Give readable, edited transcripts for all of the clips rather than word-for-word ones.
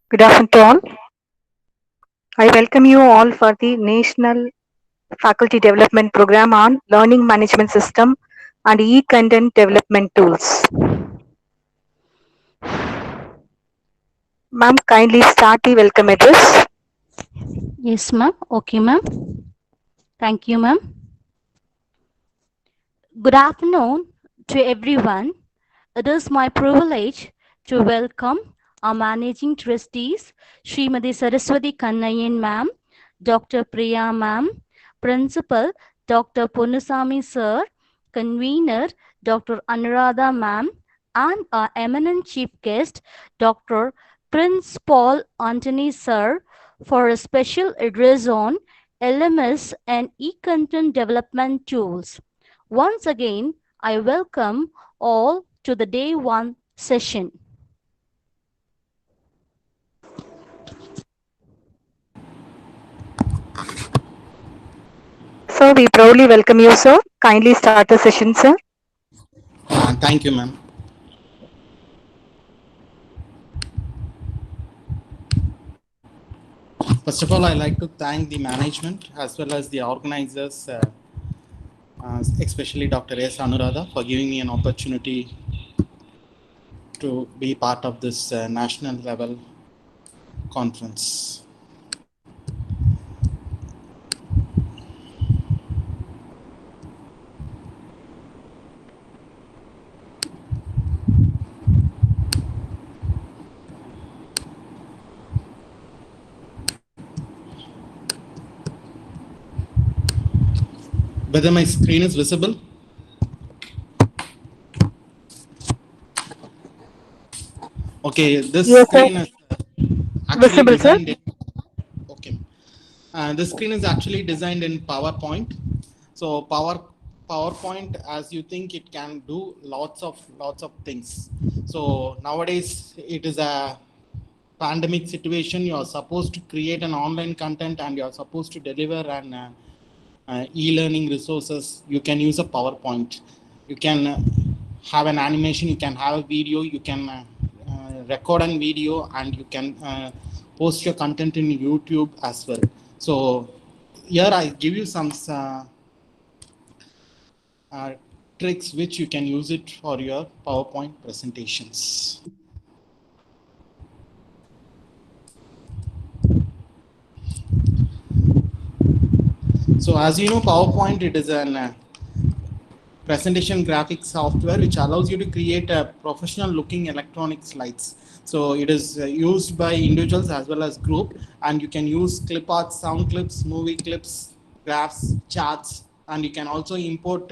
Good afternoon to all. I welcome you all for the National Faculty Development Program on Learning Management System and E-Content Development Tools. Ma'am, kindly start the welcome address. Yes, ma'am. Okay, ma'am. Thank you, ma'am. Good afternoon to everyone. It is my privilege to welcome our managing trustees, Srimati Saraswati Kannayan ma'am, Dr. Priya ma'am, Principal Dr. Ponusami sir, Convener Dr. Anuradha ma'am, and our eminent chief guest, Dr. Prince Paul Antony sir, for a special address on LMS and e-content development tools. Once again, I welcome all to the day one session. So we proudly welcome you, sir. Kindly start the session, sir. Thank you, ma'am. First of all, I'd like to thank the management as well as the organizers, especially Dr. S. Anuradha, for giving me an opportunity to be part of this national level conference. Whether my screen is visible? Okay, this Yes, sir. screen is actually Visible, sir. designed in, okay. This screen is actually designed in PowerPoint. So PowerPoint, as you think, it can do lots of things. So nowadays it is a pandemic situation. You are supposed to create an online content and you are supposed to deliver an e-learning resources. You can use a PowerPoint. You can have an animation. You can have a video. You can record a video, and you can post your content in YouTube as well. So here I give you some uh, tricks which you can use it for your PowerPoint presentations. So as you know, PowerPoint, it is an presentation graphics software which allows you to create a professional looking electronic slides. So it is used by individuals as well as group, and you can use clip art, sound clips, movie clips, graphs, charts, and you can also import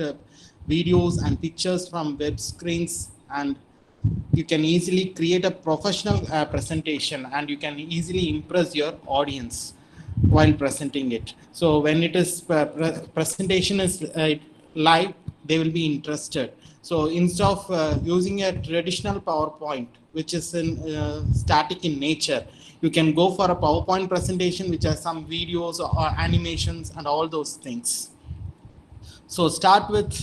videos and pictures from web screens, and you can easily create a professional presentation, and you can easily impress your audience while presenting it. So when it is presentation is live, they will be interested. So instead of using a traditional PowerPoint, which is in static in nature, you can go for a PowerPoint presentation which has some videos or animations and all those things. So start with,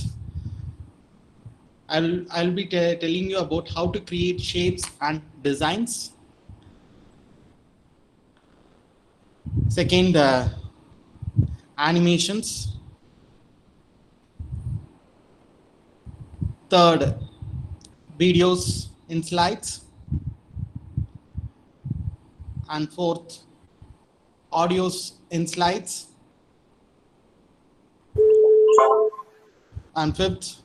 I'll be telling you about how to create shapes and designs. Second, animations. Third, videos in slides. And fourth, audios in slides. And fifth,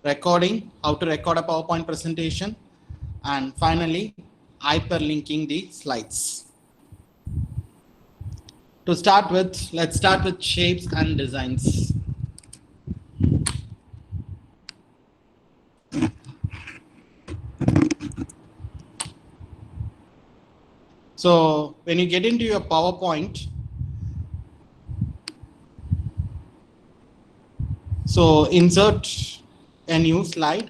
recording, how to record a PowerPoint presentation. And finally, hyperlinking the slides. To start with, let's start with shapes and designs. So when you get into your PowerPoint, so insert a new slide.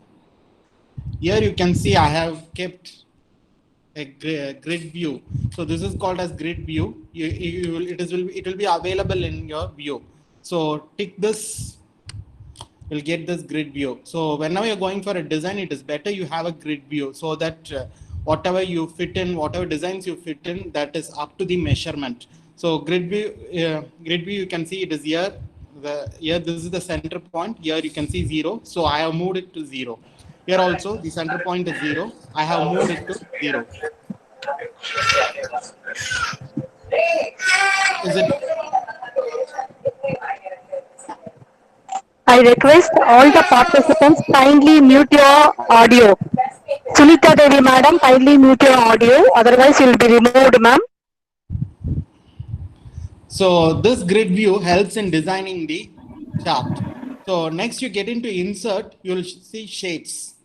Here you can see I have kept a grid view. So this is called as grid view. It will be available in your view. So tick this, you'll get this grid view. So whenever you're going for a design, it is better you have a grid view so that whatever you fit in, whatever designs you fit in, that is up to the measurement. So grid view, you can see it is here. Here this is the center point. Here you can see 0. So I have moved it to 0. Here also the center point is 0. I have moved it to 0. Is it? I request all the participants kindly mute your audio. Sunita Devi madam, kindly mute your audio, otherwise you will be removed, ma'am. So this grid view helps in designing the chart. So next you get into insert, you will see shapes.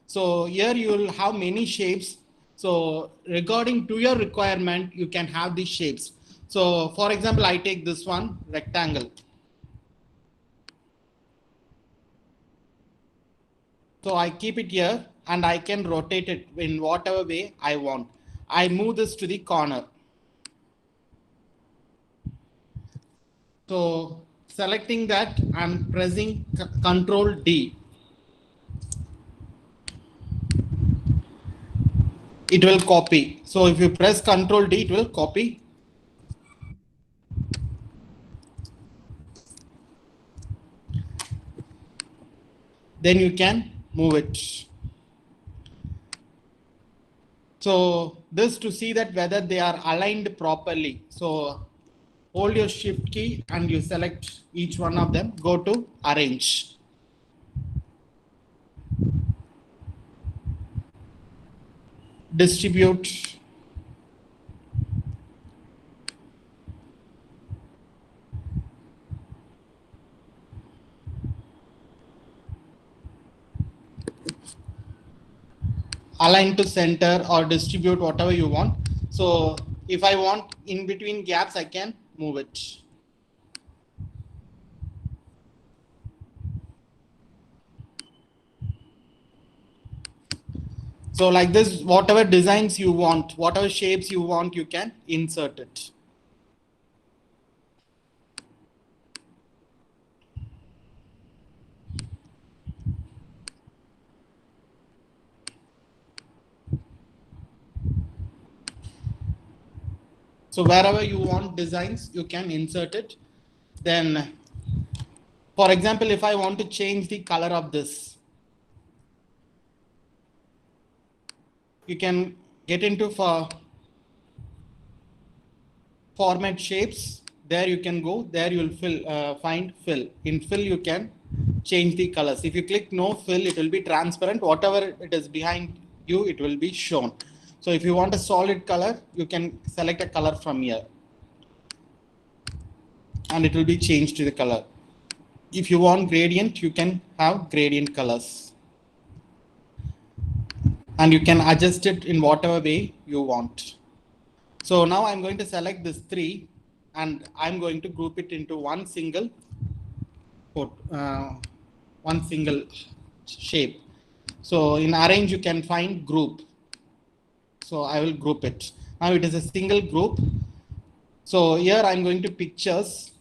So here you will have many shapes. So regarding to your requirement, you can have these shapes. So for example, I take this one, rectangle. So I keep it here and I can rotate it in whatever way I want. I move this to the corner. So selecting that, I'm pressing Control D. It will copy. So if you press Control D, it will copy. Then you can move it. So this to see that whether they are aligned properly. So hold your shift key and you select each one of them. Go to arrange. Distribute. Align to center or distribute, whatever you want. So if I want in between gaps, I can move it. So like this, whatever designs you want, whatever shapes you want, you can insert it. So wherever you want designs, you can insert it. Then, for example, if I want to change the color of this, you can get into format shapes. There you can go. There you will find fill. In fill, you can change the colors. If you click no fill, it will be transparent. Whatever it is behind you, it will be shown. So if you want a solid color, you can select a color from here and it will be changed to the color. If you want gradient, you can have gradient colors and you can adjust it in whatever way you want. So now I'm going to select this 3 and I'm going to group it into one single shape. So in arrange, you can find group. So I will group it. Now it is a single group. So here I'm going to pictures.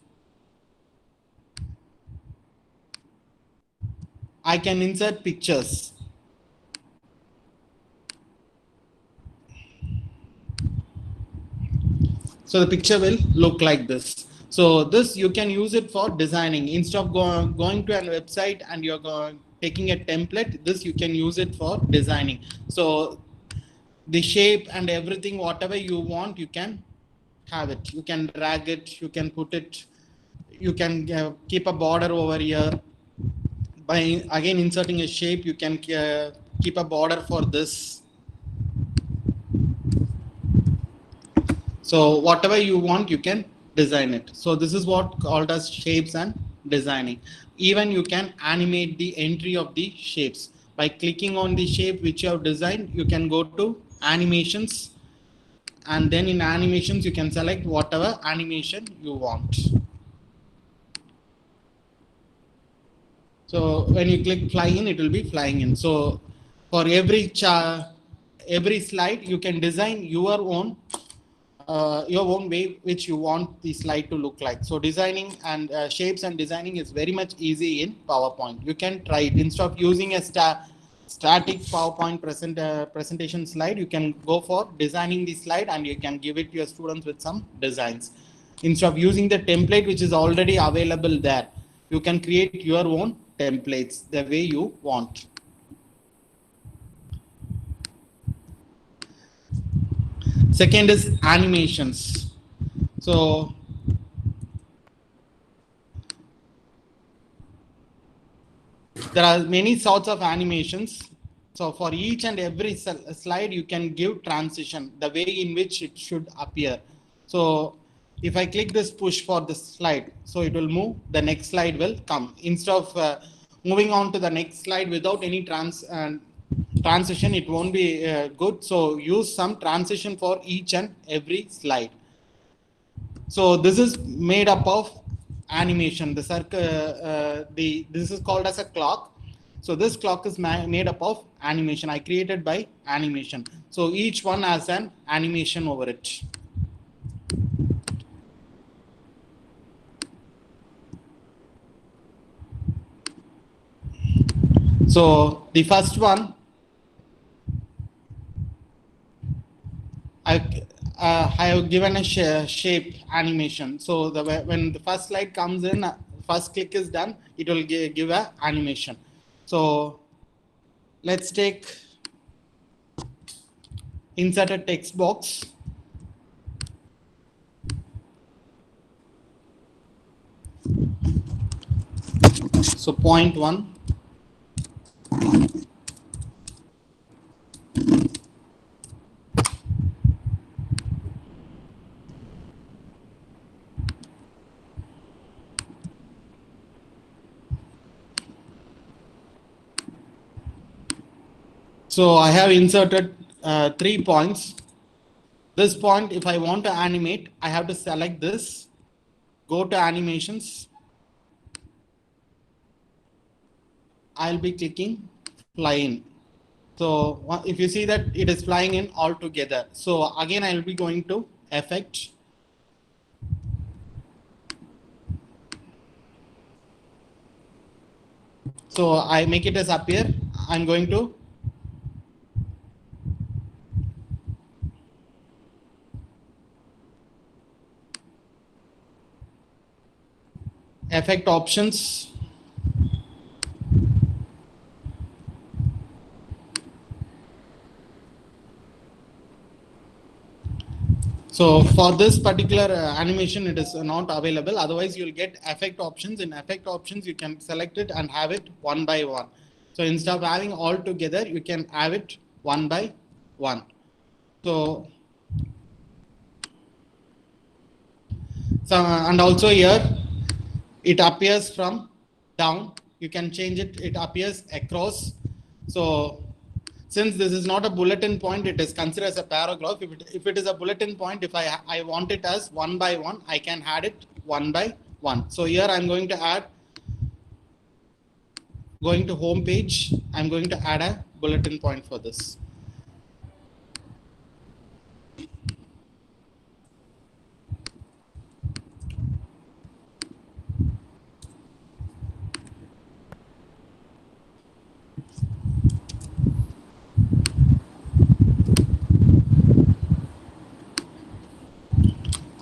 I can insert pictures. So the picture will look like this. So this you can use it for designing. Instead of going to a website and you're taking a template, this you can use it for designing. So the shape and everything, whatever you want, you can have it. You can drag it, you can put it, you can keep a border over here. By again inserting a shape, you can keep a border for this. So whatever you want, you can design it. So this is what called as shapes and designing. Even you can animate the entry of the shapes. By clicking on the shape which you have designed, you can go to animations, and then in animations you can select whatever animation you want. So when you click fly in, it will be flying in. So for every slide, you can design your own way which you want the slide to look like. So designing and shapes and designing is very much easy in PowerPoint. You can try it. Instead of using a static PowerPoint presentation slide, you can go for designing the slide and you can give it to your students with some designs. Instead of using the template which is already available there, you can create your own templates the way you want. Second is animations. So there are many sorts of animations. So for each and every slide, you can give transition, the way in which it should appear. So if I click this push for this slide, so it will move, the next slide will come. Instead of moving on to the next slide without any transition, it won't be good. So use some transition for each and every slide. So this is made up of animation. The circle, this is called as a clock. So this clock is made up of animation. I created by animation. So each one has an animation over it. So the first one, I have given a shape animation. So when the first slide comes in, first click is done, it will give a animation. So let's take insert a text box. So point 1. So I have inserted 3 points. This point, if I want to animate, I have to select this, go to animations. I'll be clicking fly in. So if you see that it is flying in all together. So again, I'll be going to effect. So I make it as appear. I'm going to effect options. So for this particular animation, it is not available. Otherwise, you'll get effect options. In effect options, you can select it and have it one by one. So instead of having all together, you can have it one by one. So and also here, it appears from down. You can change it. It appears across. So since this is not a bulletin point, it is considered as a paragraph. If it is a bulletin point, if I want it as one by one, I can add it one by one. So here I'm going to add, going to home page, I'm going to add a bulletin point for this.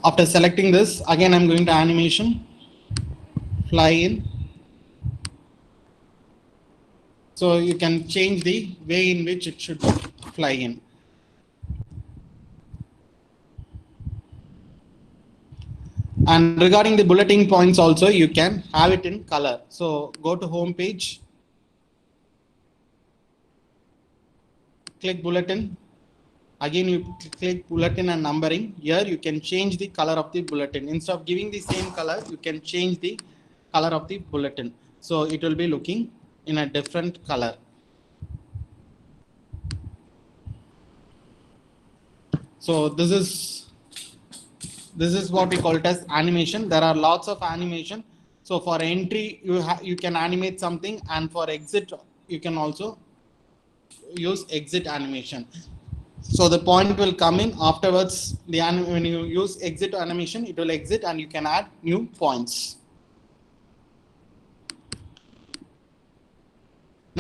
After selecting this, again, I'm going to animation, fly in. So you can change the way in which it should fly in. And regarding the bulletin points also, you can have it in color. So go to home page, click bulletin. Again, you click bulletin and numbering. Here you can change the color of the bulletin. Instead of giving the same color, you can change the color of the bulletin. So it will be looking in a different color. So this is what we call it as animation. There are lots of animation. So for entry, you can animate something, and for exit, you can also use exit animation. So the point will come in afterwards. When you use exit animation, it will exit and you can add new points.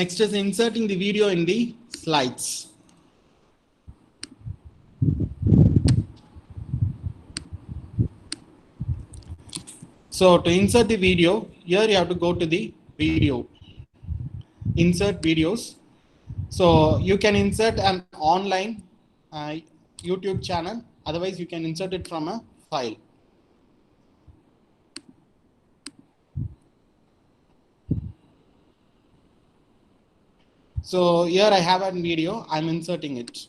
Next is inserting the video in the slides. So to insert the video, here you have to go to the video, insert videos. So you can insert an online YouTube channel. Otherwise, you can insert it from a file. So here I have a video. I'm inserting it.